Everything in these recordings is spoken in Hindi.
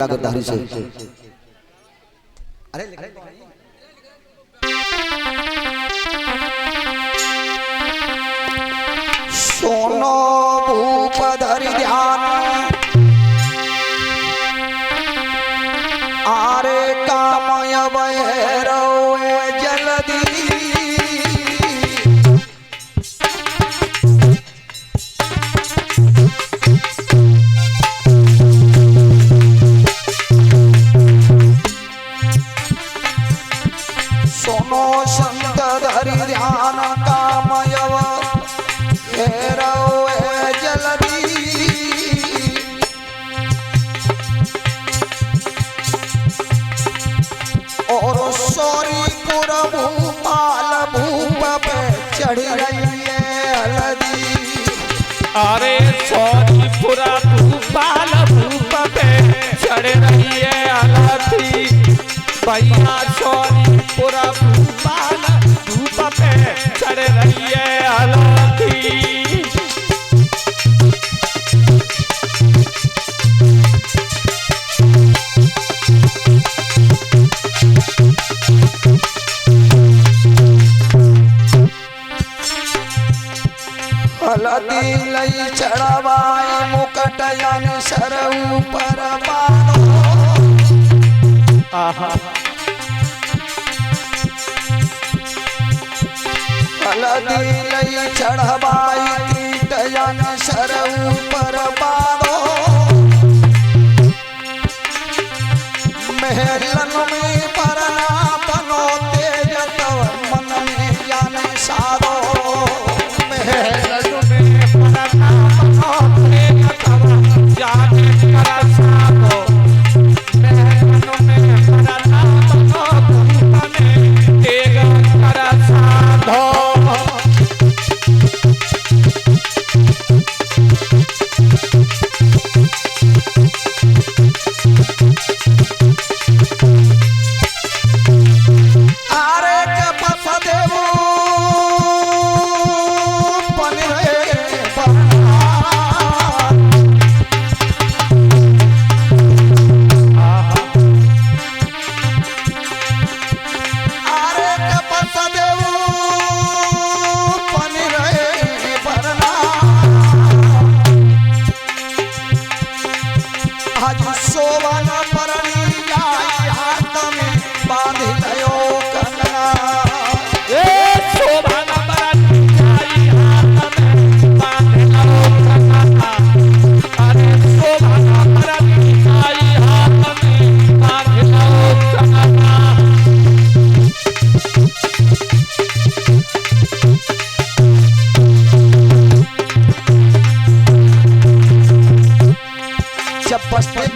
गिरधारी से। अरे सोनो भूप धरि ध्यान आरे कामय भैरव जलधि सोनो संत धरि ध्यान कामय भैरव जलधि और सौरीपुर भूपाल भूप पे चढ़ रही है हलदी। अरे सौरीपुरा भूपाल भूप पे चढ़ रही है हलदी। भैया सौरीपुरा भूपाल भूप पे चढ़ रही है हलदी। हलदी लई चढ़वाए मुकट यान सर ऊपर बानो। हलदी लई चढ़वाए कीट यान सर ऊपर बानो। महलन में परना बनो तेज तव मन में ज्ञान साधो।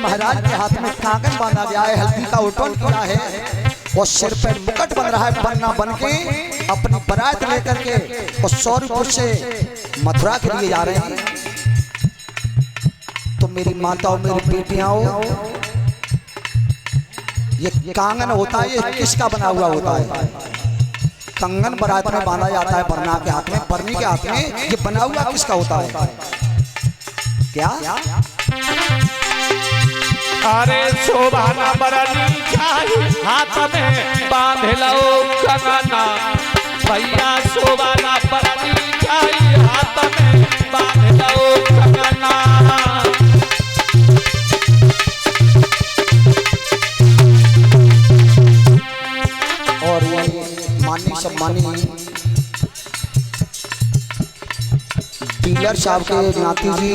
महाराज के हाथ में कांगन बांधा गया है, हल्दी का उठन किया है और सिर पे मुकुट बन रहा है। बन्ना बन के अपनी बारात लेकर के और सौरीपुर से मथुरा के लिए जा रहे हैं। तो मेरी माताओं मेरी बेटियां, ये कांगन होता है, ये किसका बना हुआ होता है? कंगन बारात में बांधा जाता है बरना के हाथ में, बरनी के हाथ में। ये बना हुआ किसका होता है? क्या? अरे शोभाना बरनी चाहिए हाथ में बांध लो कंगना। भैया शोभाना बरनी चाहिए हाथ में बांध लो कंगना। और ये माननीय सम्मानी डीलर साहब के नाती जी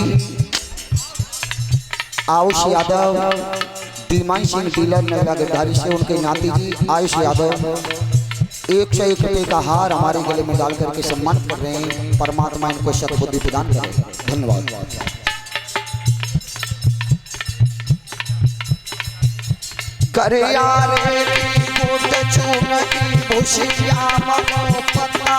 आयुष यादव, दीमान सिंह डीलर नगरा गिरधारी से, उनके नाती जी आयुष यादव 101 रुपये का हार हमारे गले में डाल करके सम्मान कर रहे हैं। परमात्मा इनको सद्बुद्धि प्रदान करे। धन्यवाद। करे यार चून की भूषिया मको पता।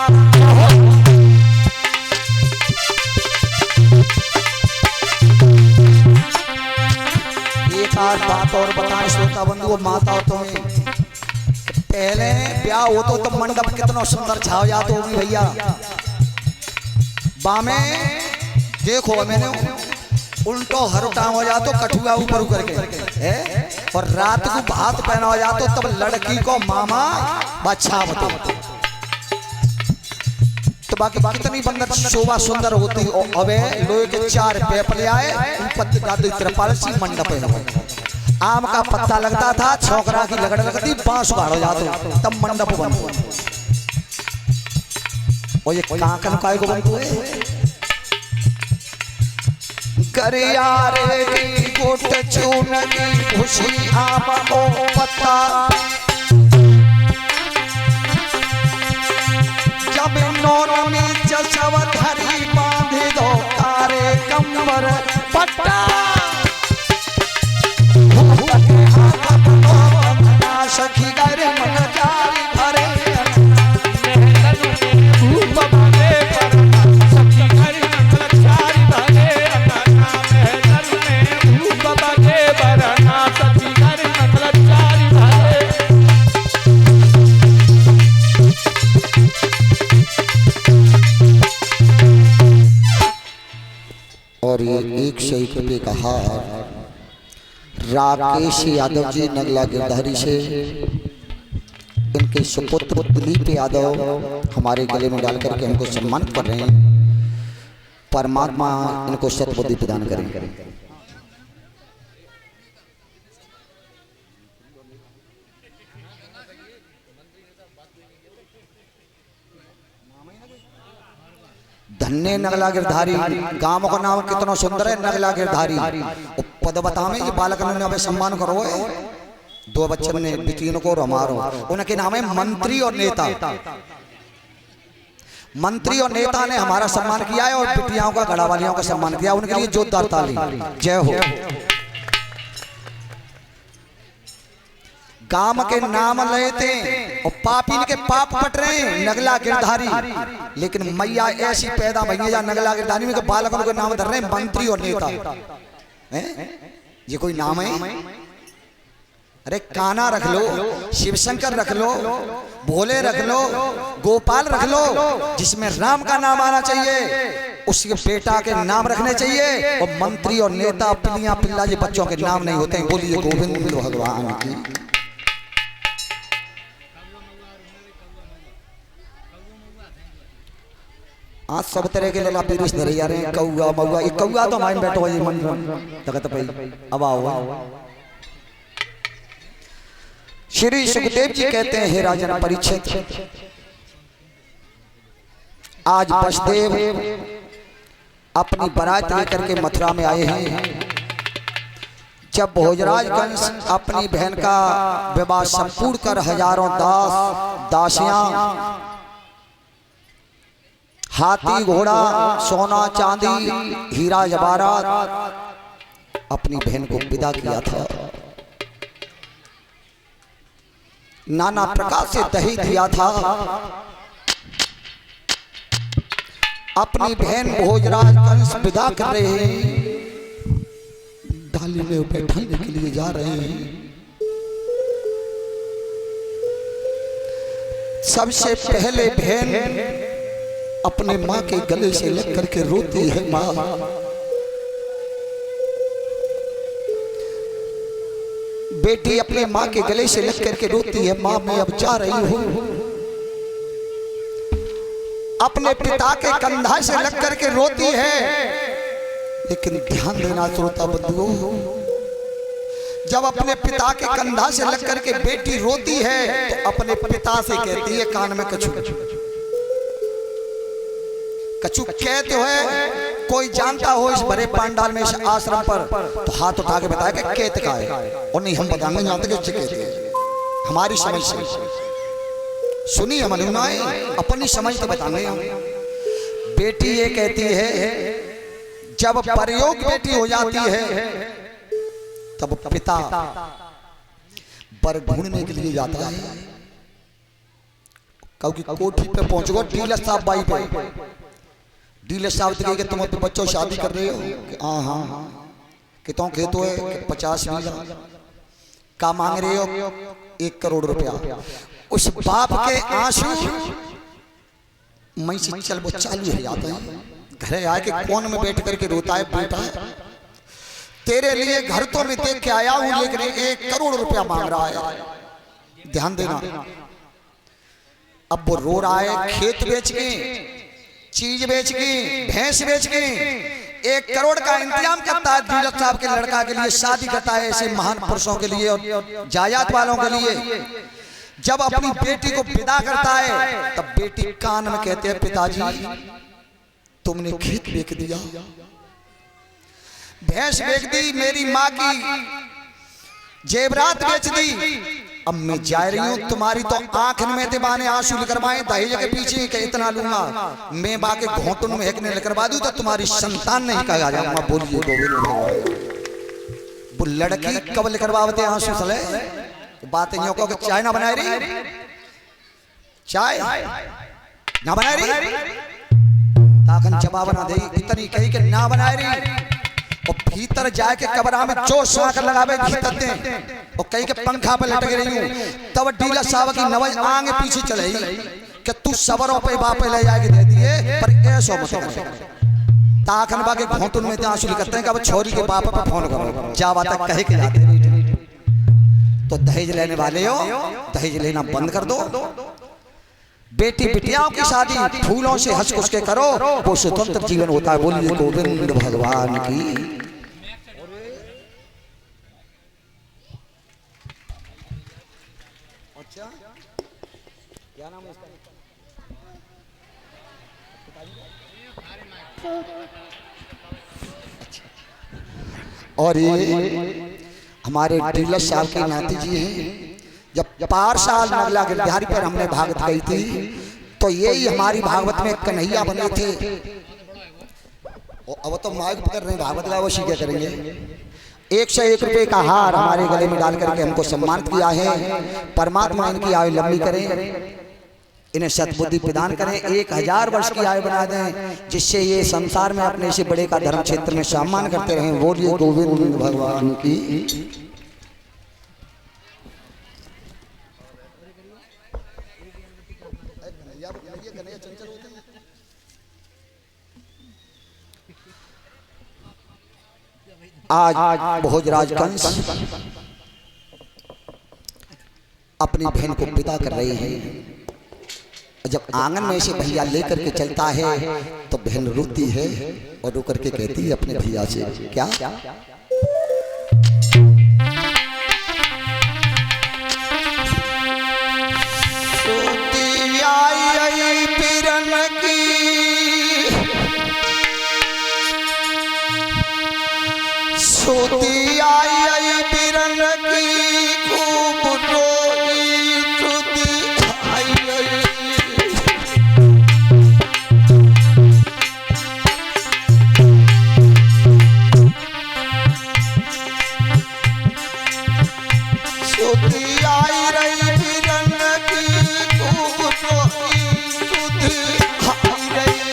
एक आध बात और बताएं श्रोता बंधु माता हो, तुम्हें पहले ब्याह हो तो मंडप कितना सुंदर छाव जाता होगी भैया। बामे देखो मैंने उल्टो हर टांग हो जा तो कठुआ ऊपर करके है और रात को भात पहना हो जातो तब लड़की को मामा बच्चा बता। तो बाकी कितनी बंदर शोभा सुंदर होती। अबे लोहे के 4 पेप ले आए, पत्ते डाल त्रिपाल सी मंडप है। आम का पत्ता लगता था, छोकरा की लगड़ लगती, बांस उखाड़ जाते, तब मंडप बनता। और ये काकन काय को बनतो है करियारे की गोट चून की खुशी आम को पत्ता। जब नौन में चशव धरी बांधे दो कारे कमर पट्टा। सखी करे मन जारी भरे और ये 101 रुपये का हार राकेश यादव जी नगला गिरधारी से इनके सुपुत्र दिलीप यादव हमारे गले में डाल करके हमको सम्मानित कर रहे हैं। परमात्मा इनको सद्बुद्धि प्रदान करें। धन्य नगला गिरधारी, गांव का नाम कितना सुंदर है नगला गिरधारी। पद बतावे ये बालक ने अबे सम्मान करो है। 2 बच्चन ने बिटीन को रमारो, उनके नाम है मंत्री और नेता। मंत्री और नेता ने हमारा सम्मान किया है और बिटियाओं का गढ़ा वालियों का सम्मान किया। उनके लिए जोरदार ताली, जय हो। गांव के नाम लेते और पापी के पाप पट रहे हैं नगला गिरधारी, लेकिन मैया ऐसी पैदा भई या नगला गिरधारी में बालकों के नाम धर रहे हैं मंत्री और नेता। ये कोई नाम है? अरे कान्हा रख लो, शिवशंकर रख लो, भोले रख लो, गोपाल रख लो, जिसमें राम का नाम आना चाहिए उसके बेटा के नाम रखने चाहिए। और मंत्री और नेता पिल्लियां पिल्ला ये बच्चों के नाम नहीं होते हैं। बोलिए गोविंद भगवान की। आज सब तरह के लला पीरिश धरे जा रहे हैं। कौआ मौआ, ये कौआ तो हमारे बैठो ये मन तगत पे अब आओ। श्री सुखदेव जी कहते हैं, हे राजन परीक्षित, आज वसुदेव अपनी बारात लेकर के मथुरा में आए हैं। जब भोजराज कंस अपनी बहन का विवाह संपूर्ण कर हजारों दास दासियां, हाथी घोड़ा सोना चांदी हीरा जवाहरात अपनी बहन को विदा किया था। नाना प्रकार से दही दिया था। अपनी बहन भोजराज कंस विदा कर रहे हैं, डाली में बैठाने के लिए जा रहे हैं। सबसे पहले बहन अपने माँ के गले से लग करके रोती है, माँ बेटी अपने माँ के गले से लग करके रोती है, माँ मैं अब जा रही हूँ। अपने पिता के कंधा से लग करके रोती है। लेकिन ध्यान देना श्रोता बंधुओं, जब अपने पिता के कंधा से लग करके बेटी रोती है तो अपने पिता से कहती है कान में कछु कछु कहते हो। कोई जानता हो इस बड़े पांडाल में इस आश्रम पर तो हाथ उठा के बताया कि कहते का है। और नहीं हम बताने जानते कि कहते हैं। हमारी समझ से सुनी हम अपनी समझ तो बताने हम। बेटी ये कहती है, जब प्रयोग बेटी हो जाती है तब पिता बर ढूंढने के लिए जाता है। क्योंकि कोठी पे पहुंचो डीलर साहब बाई पे, डीलर साहब तो कहे तुम अपने बच्चों शादी कर रहे हो। हाँ हाँ कितों खेतो है 50 बीघा का मांग रहे हो 1 करोड़ रुपया। उस बाप के आंसू मई से चल वो चालू हो जाते हैं। घर आके कोन में बैठ करके रोता है बेटा तेरे लिए घर तो मैं देख के आया हूं, लेकिन 1 करोड़ रुपया मांग रहा है। ध्यान देना। अब वो रो रहा है, खेत बेच के, चीज बेच के, भैंस बेच के 1 करोड़ का इंतजाम करता है डीलर साहब के लड़का के लिए, शादी करता है ऐसे महान पुरुषों के लिए और जायदाद वालों के लिए। जब अपनी बेटी को विदा करता है तब बेटी कान में कहते हैं, पिताजी तुमने खेत बेच दिया, भैंस बेच दी, मेरी माँ की जेवरात बेच दी, अब मैं जा रही हूँ। तुम्हारी तो आंख में दीवाने आंसू निकलवाए दहेज के पीछे के इतना लूंगा, मैं बाकी घोटन में हेकने निकलवा दूं तो तुम्हारी संतान नहीं कहा जाऊंगा। बोलिए गोविंद भगवान। वो लड़की कब निकलवाते आंसू सले बात यूं को चाय ना बनाए रही, चाय ना बनाए रही, ताकन जवाब ना दे, इतनी कही के ना बनाए रही और भीतर जाके कबरा में जो शाख लगावे भीतर दे और कहीं के पंखा पे लटक रही हूं। तब डीलर साहब की नवज आगे पीछे चले कि तू सवरों पे बापे ले जाके दे दिए, पर ऐसो मत ताकन बाके घोटन में आंसू निकलते हैं कि अब छोरी के बाप पे फोन करो, जा बात कहे के जाते। तो दहेज लेने वाले हो, दहेज लेना बंद कर दो। बेटी बिटियाओं की शादी फूलों से हंस खुश के करो, वो स्वतंत्र जीवन होता है। बोलिए गोविंद भगवान की। अच्छा क्या नाम है इसका? और ये हमारे डीलर साहब के नाती जी हैं। जब 5 साल नगला गिरधारी पर हमने भागवत गई थी तो यही हमारी भागवत में कन्हैया बने थे। अब तो माइक कर रहे हैं, भागवत गाओ क्या करेंगे। 101 रुपए का हार हमारे गले में डाल करके हमको सम्मानित किया है। परमात्मा इनकी आयु लंबी करें, इन्हें सद्बुद्धि प्रदान करें, 1000 वर्ष की आयु बना दें, जिससे ये संसार में अपने से बड़े का धर्म क्षेत्र में सम्मान करते रहें। बोलिए गोविंद भगवान की। आज भोजराज कंस अपनी बहन को विदा कर रहे हैं। जब आंगन में से भैया लेकर के चलता है तो बहन रोती है और रो करके कहती है अपने भैया से, क्या सोती आई बिरन की खूब रोई सुती आई। सोती आई रही बिरन की खूब रोई सुती आई रही।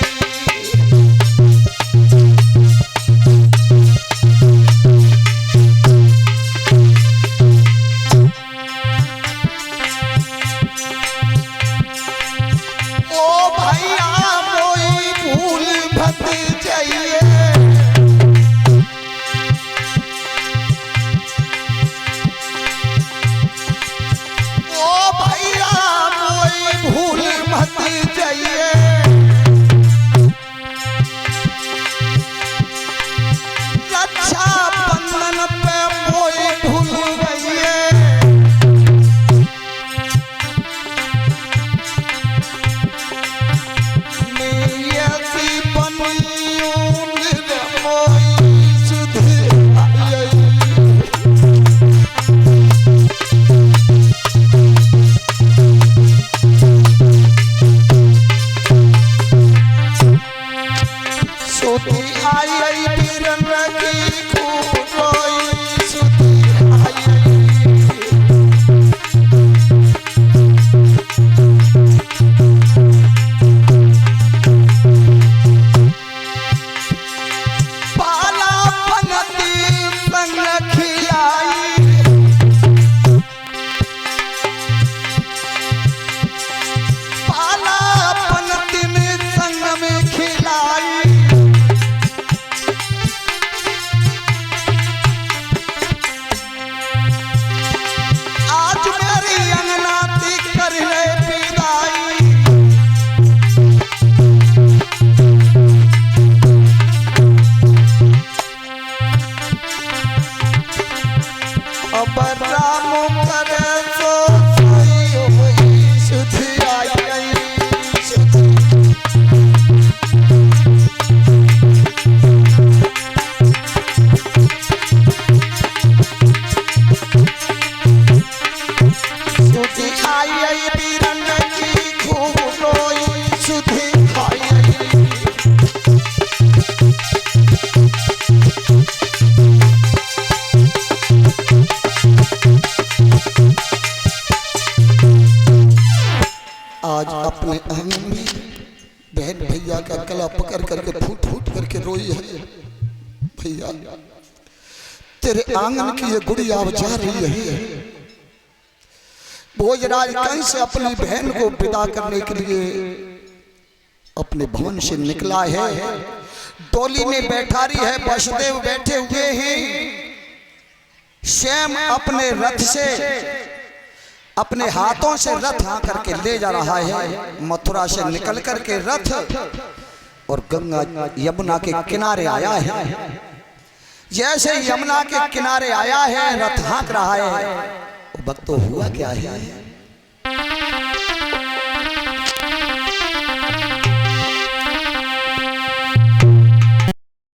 अब राम करे सो सोई होई सुधी आई सुधी आई बीरन की खूब रोई सुधी आई आज अपने आंगन में बहन भैया का गला पकड़ करके फूट फूट करके रोई है। भैया तेरे आंगन की ये गुड़िया अब जा रही है। भोजराज कंस से अपनी बहन को विदा करने के लिए अपने भवन से निकला है। डोली में बैठा रही है, वसुदेव बैठे हुए हैं। स्वयं अपने रथ से अपने हाथों से रथ हाँ करके ले जा रहा है। मथुरा से निकल करके रथ और गंगा यमुना के किनारे आया है। जैसे यमुना के किनारे आया है, रथ हाँक रहा है। वक्त तो हुआ क्या है,